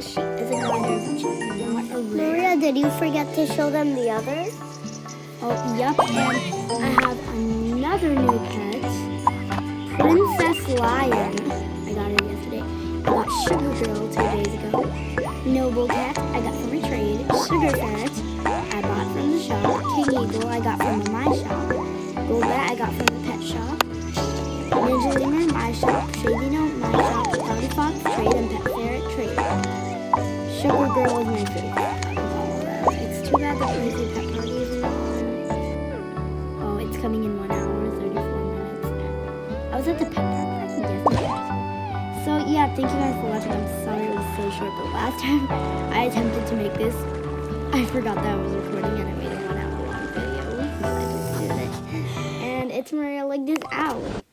she isn't going to want a rare. Maria, did you forget to show them the others? Oh, yep, and I have another new pet, Princess Lion. I got her yesterday. I got Sugar Girl 2 days ago. Noble Cat, I got from a trade. Sugar Ferret, I bought from the shop. King Eagle, I got from my shop. Gold Bat, I got from the pet shop. Ninja Lemur, my shop. Shady Note, my shop. Doggy Fox, trade, and Pet Ferret, trade. Sugar Girl is my favorite. It's too bad that Lazy Pet Party isn't on. Oh, it's coming in 1 hour, 34 minutes. I was at the pet park yesterday. So yeah, thank you guys for watching. I'm sorry it was so short, but last time I attempted to make this, I forgot that I was recording and I made a 1 hour long video. So I just did it. And it's Maria, like this out.